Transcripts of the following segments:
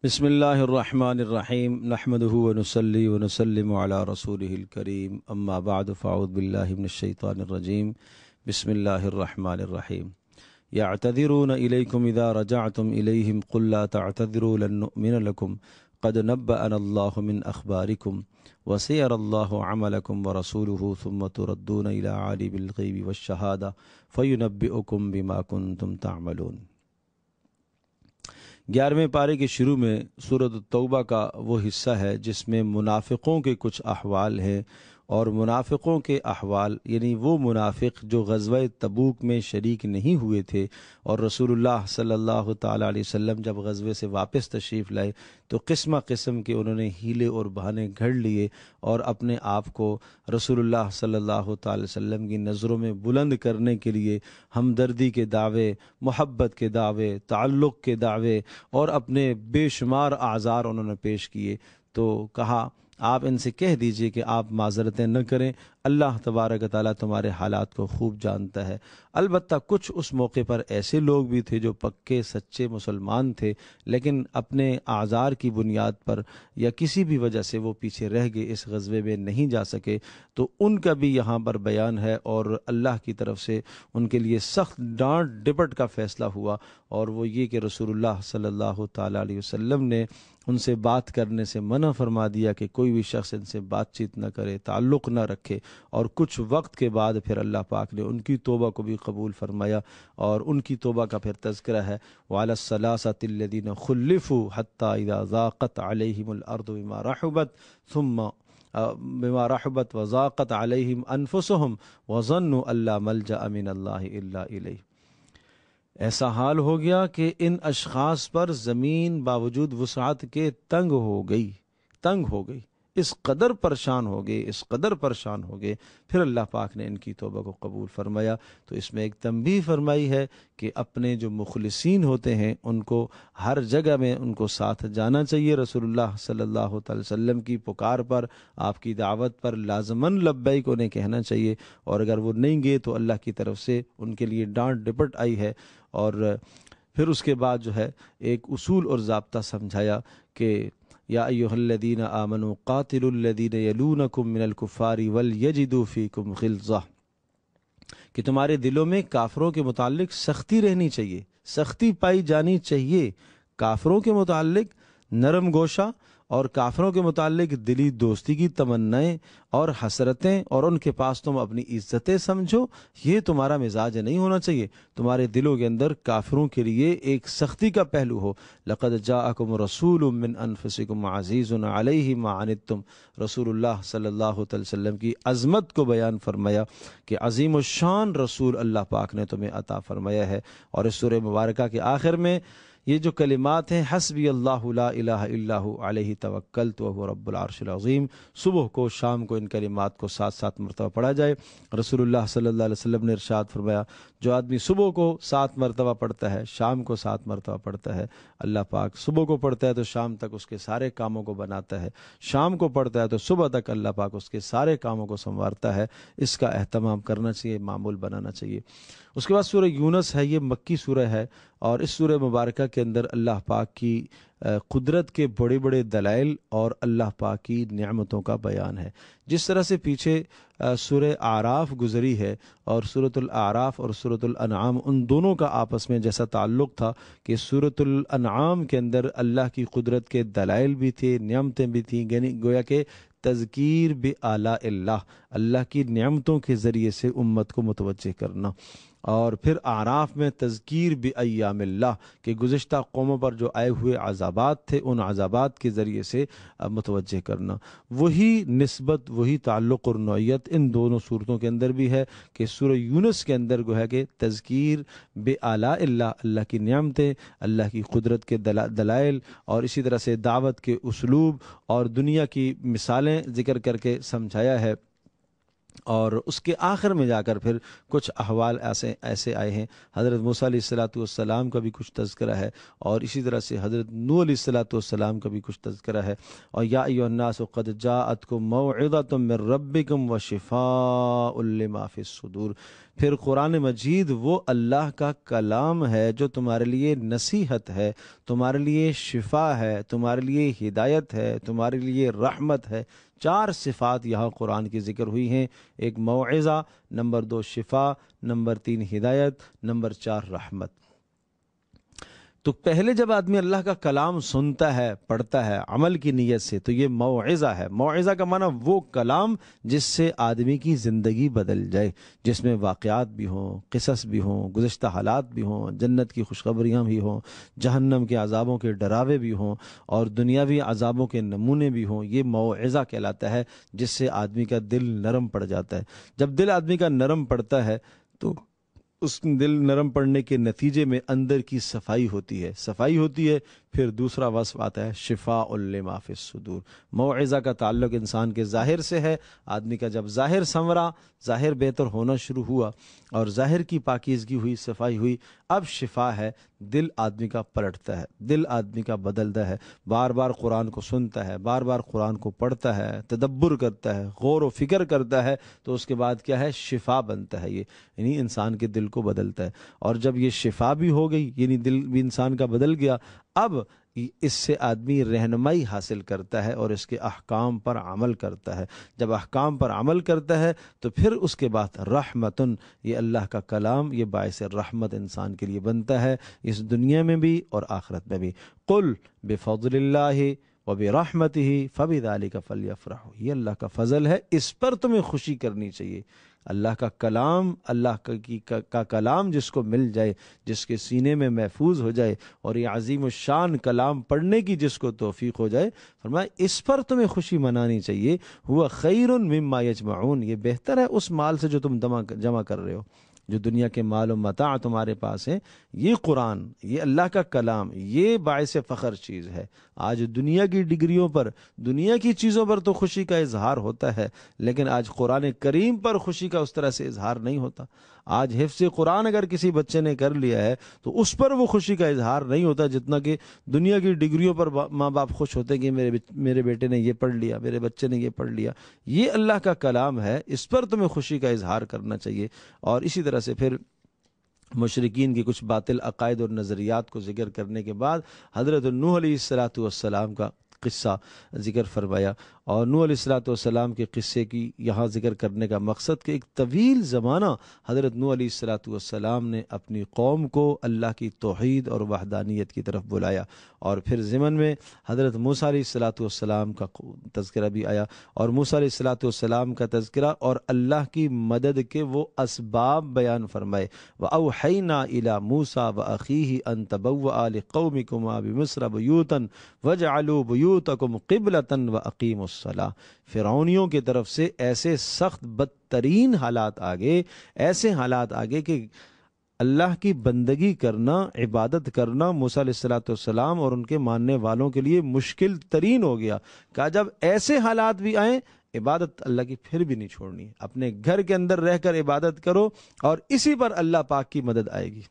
بسم اللہ الرحمن الرحیم نحمدہ ونصلی ونسلم علی رسولہ الکریم اما بعد فاعوذ باللہ من الشیطان الرجیم بسم اللہ الرحمن الرحیم یعتذرون الیکم اذا رجعتم الیہم قل لا تعتذروا لن نؤمن لکم قد نبأنا اللہ من اخبارکم وسیر اللہ عملکم ورسولہ ثم تردون الی عالم الغیب والشہادہ فینبئکم بما کنتم تعملون۔ 11ویں پارے کے شروع میں سورۃ التوبہ کا وہ حصہ ہے جس میں منافقوں کے کچھ احوال ہیں، اور منافقوں کے احوال یعنی وہ منافق جو غزوہ تبوک میں شریک نہیں ہوئے تھے، اور رسول اللہ صلی اللہ تعالیٰ علیہ وسلم جب غزوے سے واپس تشریف لائے تو قسم قسم کے انہوں نے ہیلے اور بہانے گھڑ لیے اور اپنے آپ کو رسول اللہ صلی اللہ تعالیٰ علیہ وسلم کی نظروں میں بلند کرنے کے لیے ہمدردی کے دعوے، محبت کے دعوے، تعلق کے دعوے اور اپنے بے شمار اعذار انہوں نے پیش کیے۔ تو کہا آپ ان سے کہہ دیجئے کہ آپ معذرتیں نہ کریں، اللہ تبارک و تعالیٰ تمہارے حالات کو خوب جانتا ہے۔ البتہ کچھ اس موقع پر ایسے لوگ بھی تھے جو پکے سچے مسلمان تھے، لیکن اپنے اعذار کی بنیاد پر یا کسی بھی وجہ سے وہ پیچھے رہ گئے، اس غزوے میں نہیں جا سکے، تو ان کا بھی یہاں پر بیان ہے، اور اللہ کی طرف سے ان کے لیے سخت ڈانٹ ڈپٹ کا فیصلہ ہوا، اور وہ یہ کہ رسول اللہ صلی اللہ تعالیٰ علیہ وسلم نے ان سے بات کرنے سے منع فرما دیا کہ کوئی بھی شخص ان سے بات چیت نہ کرے، تعلق نہ رکھے، اور کچھ وقت کے بعد پھر اللہ پاک نے ان کی توبہ کو بھی قبول فرمایا، اور ان کی توبہ کا پھر تذکرہ ہے وعلی الثلاثة الذین خلفوا حتی اذا ضاقت علیہم الارض بما رحبت وضاقت علیہم انفسہم وظنوا ان لا ملجأ من اللہ الا الیہ۔ ایسا حال ہو گیا کہ ان اشخاص پر زمین باوجود وسعت کے تنگ ہو گئی، اس قدر پریشان ہو گئے، پھر اللہ پاک نے ان کی توبہ کو قبول فرمایا۔ تو اس میں ایک تنبیہ فرمائی ہے کہ اپنے جو مخلصین ہوتے ہیں ان کو ہر جگہ میں ان کو ساتھ جانا چاہیے، رسول اللہ صلی اللہ تعالی وسلم کی پکار پر، آپ کی دعوت پر لازماً لبیک انہیں کہنا چاہیے، اور اگر وہ نہیں گئے تو اللہ کی طرف سے ان کے لیے ڈانٹ ڈپٹ آئی ہے۔ اور پھر اس کے بعد جو ہے ایک اصول اور ضابطہ سمجھایا کہ یا ایھا الذین آمنوا قاتلوا الذین یلونکم من الکفار ولیجدوا فیکم غلظہ، کہ تمہارے دلوں میں کافروں کے متعلق سختی رہنی چاہیے، سختی پائی جانی چاہیے، کافروں کے متعلق نرم گوشہ، اور کافروں کے متعلق دلی دوستی کی تمنائیں اور حسرتیں، اور ان کے پاس تم اپنی عزتیں سمجھو، یہ تمہارا مزاج نہیں ہونا چاہیے۔ تمہارے دلوں کے اندر کافروں کے لیے ایک سختی کا پہلو ہو۔ لقد جاءکم رسول من انفسکم عزیز علیہ ما عنتم، رسول اللہ صلی اللہ علیہ وسلم کی عظمت کو بیان فرمایا کہ عظیم الشان رسول اللہ پاک نے تمہیں عطا فرمایا ہے۔ اور اس سورہ مبارکہ کے آخر میں یہ جو کلمات ہیں حسبی اللہ لا الہ الا ہو علیہ توکلت وہو رب العرش العظیم، صبح کو شام کو ان کلمات کو 7 مرتبہ پڑھا جائے۔ رسول اللہ صلی اللہ علیہ وسلم نے ارشاد فرمایا جو آدمی صبح کو 7 مرتبہ پڑھتا ہے، شام کو 7 مرتبہ پڑھتا ہے، اللہ پاک صبح کو پڑھتا ہے تو شام تک اس کے سارے کاموں کو بناتا ہے، شام کو پڑھتا ہے تو صبح تک اللہ پاک اس کے سارے کاموں کو سنوارتا ہے۔ اس کا اہتمام کرنا چاہیے، معمول بنانا چاہیے۔ اس کے بعد سورہ یونس ہے، یہ مکی سورہ ہے، اور اس سورہ مبارکہ کے اندر اللہ پاک کی قدرت کے بڑے بڑے دلائل اور اللہ پاک کی نعمتوں کا بیان ہے۔ جس طرح سے پیچھے سورہ اعراف گزری ہے، اور سورۃ الاعراف اور سورۃ الانعام ان دونوں کا آپس میں جیسا تعلق تھا کہ سورۃ الانعام کے اندر اللہ کی قدرت کے دلائل بھی تھے، نعمتیں بھی تھیں، گویا کہ تذکیر بآلاء اللہ کی نعمتوں کے ذریعے سے امت کو متوجہ کرنا، اور پھر اعراف میں تذکیر بایام اللہ کہ گزشتہ قوموں پر جو آئے ہوئے عذابات تھے ان عذابات کے ذریعے سے متوجہ کرنا۔ وہی نسبت، وہی تعلق اور نوعیت ان دونوں صورتوں کے اندر بھی ہے کہ سورہ یونس کے اندر گو ہے کہ تذکیر بآلاء اللہ کی نعمتیں، اللہ کی قدرت کے دلائل، اور اسی طرح سے دعوت کے اسلوب اور دنیا کی مثالیں ذکر کر کے سمجھایا ہے۔ اور اس کے آخر میں جا کر پھر کچھ احوال ایسے آئے ہیں، حضرت موسیٰ علیہ السلام کا بھی کچھ تذکرہ ہے، اور اسی طرح سے حضرت نوح علیہ السلام کا بھی کچھ تذکرہ ہے۔ اور یا ایھا الناس قد جاءتکم موعظۃ من ربکم وشفاء لما فی الصدور، پھر قرآن مجید وہ اللہ کا کلام ہے جو تمہارے لیے نصیحت ہے، تمہارے لیے شفا ہے، تمہارے لیے ہدایت ہے، تمہارے لیے رحمت ہے۔ 4 صفات یہاں قرآن کی ذکر ہوئی ہیں، ایک موعظہ، نمبر 2 شفا، نمبر 3 ہدایت، نمبر 4 رحمت۔ تو پہلے جب آدمی اللہ کا کلام سنتا ہے، پڑھتا ہے عمل کی نیت سے، تو یہ موعظہ ہے۔ موعظہ کا معنی وہ کلام جس سے آدمی کی زندگی بدل جائے، جس میں واقعات بھی ہوں، قصص بھی ہوں، گزشتہ حالات بھی ہوں، جنت کی خوشخبریاں بھی ہوں، جہنم کے عذابوں کے ڈراوے بھی ہوں، اور دنیاوی عذابوں کے نمونے بھی ہوں۔ یہ موعظہ کہلاتا ہے، جس سے آدمی کا دل نرم پڑ جاتا ہے۔ جب دل آدمی کا نرم پڑتا ہے تو اس دل نرم پڑنے کے نتیجے میں اندر کی صفائی ہوتی ہے، صفائی ہوتی ہے۔ پھر دوسرا وصف آتا ہے شفاء لما فی الصدور۔ موعظہ کا تعلق انسان کے ظاہر سے ہے۔ آدمی کا جب ظاہر سنورا، ظاہر بہتر ہونا شروع ہوا اور ظاہر کی پاکیزگی ہوئی، صفائی ہوئی، اب شفا ہے، دل آدمی کا پلٹتا ہے، دل آدمی کا بدلتا ہے، بار بار قرآن کو سنتا ہے، بار بار قرآن کو پڑھتا ہے، تدبر کرتا ہے، غور و فکر کرتا ہے، تو اس کے بعد کیا ہے؟ شفا بنتا ہے۔ یہ یعنی انسان کے دل کو بدلتا ہے۔ اور جب یہ شفا بھی ہو گئی، یعنی دل بھی انسان کا بدل گیا، اب اس سے آدمی رہنمائی حاصل کرتا ہے اور اس کے احکام پر عمل کرتا ہے۔ جب احکام پر عمل کرتا ہے تو پھر اس کے بعد رحمتن، یہ اللہ کا کلام، یہ باعث رحمت انسان کے لیے بنتا ہے، اس دنیا میں بھی اور آخرت میں بھی۔ قل بفضل اللہ وبرحمتہ فبذلک فلیفرحوا، یہ اللہ کا فضل ہے، اس پر تمہیں خوشی کرنی چاہیے۔ اللہ کا کلام، اللہ کا کلام جس کو مل جائے، جس کے سینے میں محفوظ ہو جائے، اور یہ عظیم الشان کلام پڑھنے کی جس کو توفیق ہو جائے، فرمایا اس پر تمہیں خوشی منانی چاہیے۔ ہوا خیر مما یجمعون، یہ بہتر ہے اس مال سے جو تم جمع کر رہے ہو، جو دنیا کے مال و متاع تمہارے پاس ہیں۔ یہ قرآن، یہ اللہ کا کلام، یہ باعث فخر چیز ہے۔ آج دنیا کی ڈگریوں پر، دنیا کی چیزوں پر تو خوشی کا اظہار ہوتا ہے، لیکن آج قرآن کریم پر خوشی کا اس طرح سے اظہار نہیں ہوتا۔ آج حفظ قرآن اگر کسی بچے نے کر لیا ہے تو اس پر وہ خوشی کا اظہار نہیں ہوتا جتنا کہ دنیا کی ڈگریوں پر ماں باپ خوش ہوتے ہیں کہ میرے بیٹے نے یہ پڑھ لیا، میرے بچے نے یہ پڑھ لیا۔ یہ اللہ کا کلام ہے، اس پر تمہیں خوشی کا اظہار کرنا چاہیے۔ اور اسی طرح سے پھر مشرکین کی کچھ باطل عقائد اور نظریات کو ذکر کرنے کے بعد حضرت نوح علیہ السلام کا قصہ ذکر فرمایا۔ اور نوح علیہ السلام کے قصے کی یہاں ذکر کرنے کا مقصد کہ ایک طویل زمانہ حضرت نوح علیہ السلام نے اپنی قوم کو اللہ کی توحید اور وحدانیت کی طرف بلایا، اور پھر ضمن میں حضرت موسیٰ علیہ السلام کا تذکرہ بھی آیا، اور موسیٰ علیہ السلام کا تذکرہ اور اللہ کی مدد کے وہ اسباب بیان فرمائے۔ وَأَوْحَيْنَا إِلَى مُوسَى وَأَخِيهِ أَن تَبَوَّآ لِقَوْمِكُمَا بِمِصْرَ بُيُوتًا وَاجْعَلُوا بُيُوتَكُمْ قِبْلَةً وَأَقِيمُوا الصَّلَاةَ۔ فرعونیوں کی طرف سے ایسے سخت بدترین حالات آگے، ایسے حالات آگے کہ اللہ کی بندگی کرنا، عبادت کرنا موسیٰ علیہ السلام اور ان کے ماننے والوں کے لیے مشکل ترین ہو گیا۔ کہا جب ایسے حالات بھی آئیں، عبادت اللہ کی پھر بھی نہیں چھوڑنی، اپنے گھر کے اندر رہ کر عبادت کرو، اور اسی پر اللہ پاک کی مدد آئے گی،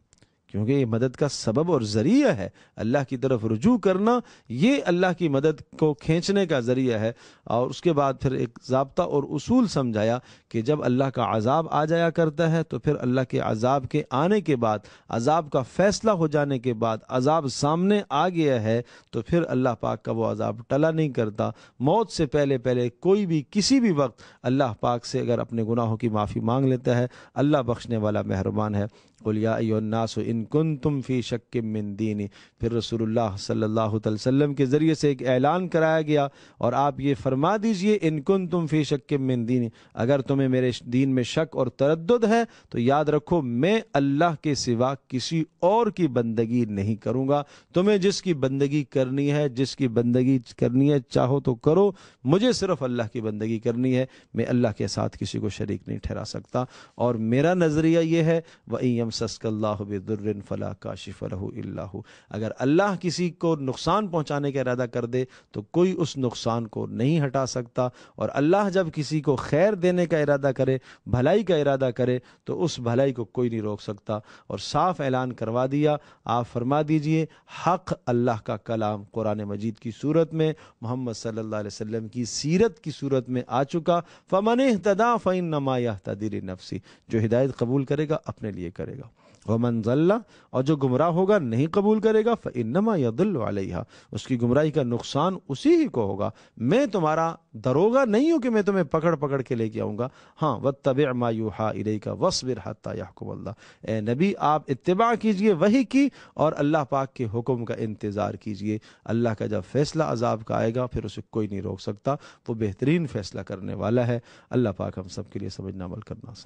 کیونکہ یہ مدد کا سبب اور ذریعہ ہے۔ اللہ کی طرف رجوع کرنا یہ اللہ کی مدد کو کھینچنے کا ذریعہ ہے۔ اور اس کے بعد پھر ایک ضابطہ اور اصول سمجھایا کہ جب اللہ کا عذاب آ جایا کرتا ہے تو پھر اللہ کے عذاب کے آنے کے بعد، عذاب کا فیصلہ ہو جانے کے بعد، عذاب سامنے آ گیا ہے تو پھر اللہ پاک کا وہ عذاب ٹلا نہیں کرتا۔ موت سے پہلے کوئی بھی کسی بھی وقت اللہ پاک سے اگر اپنے گناہوں کی معافی مانگ لیتا ہے، اللہ بخشنے والا مہربان ہے۔ قل یا ایھا الناس ان کنتم فی شک من دینی، پھر رسول اللہ صلی اللہ علیہ وسلم کے ذریعے سے ایک اعلان کرایا گیا، اور آپ یہ فرما دیجئے ان کنتم فی شک من دینی، اگر تمہیں میرے دین میں شک اور تردد ہے تو یاد رکھو میں اللہ کے سوا کسی اور کی بندگی نہیں کروں گا۔ تمہیں جس کی بندگی کرنی ہے چاہو تو کرو، مجھے صرف اللہ کی بندگی کرنی ہے، میں اللہ کے ساتھ کسی کو شریک نہیں ٹھہرا سکتا۔ اور میرا نظریہ یہ ہے وَإِن يَمْسَسْكَ اللَّهُ بِضُرٍّ فلا کاشف لہ الا ہو، اگر اللہ کسی کو نقصان پہنچانے کا ارادہ کر دے تو کوئی اس نقصان کو نہیں ہٹا سکتا، اور اللہ جب کسی کو خیر دینے کا ارادہ کرے، بھلائی کا ارادہ کرے، تو اس بھلائی کو کوئی نہیں روک سکتا۔ اور صاف اعلان کروا دیا، آپ فرما دیجئے حق اللہ کا کلام قرآن مجید کی صورت میں، محمد صلی اللہ علیہ وسلم کی سیرت کی صورت میں آ چکا۔ فمن اہتدی فانما یہتدی لنفسہ، جو ہدایت قبول کرے گا اپنے لیے کرے گا، ومن ضل، اور جو گمراہ ہوگا نہیں قبول کرے گا، فانما یضل علیہا، اس کی گمراہی کا نقصان اسی ہی کو ہوگا۔ میں تمہارا دروغہ نہیں ہوں کہ میں تمہیں پکڑ پکڑ کے لے کے آؤں گا، ہاں واتبع ما یوحی الیک واصبر حتی یحکم اللہ، اے نبی آپ اتباع کیجئے وحی کی، اور اللہ پاک کے حکم کا انتظار کیجئے۔ اللہ کا جب فیصلہ عذاب کا آئے گا پھر اسے کوئی نہیں روک سکتا، وہ بہترین فیصلہ کرنے والا ہے۔ اللہ پاک ہم سب کے لیے سمجھنا عمل کرنا آسان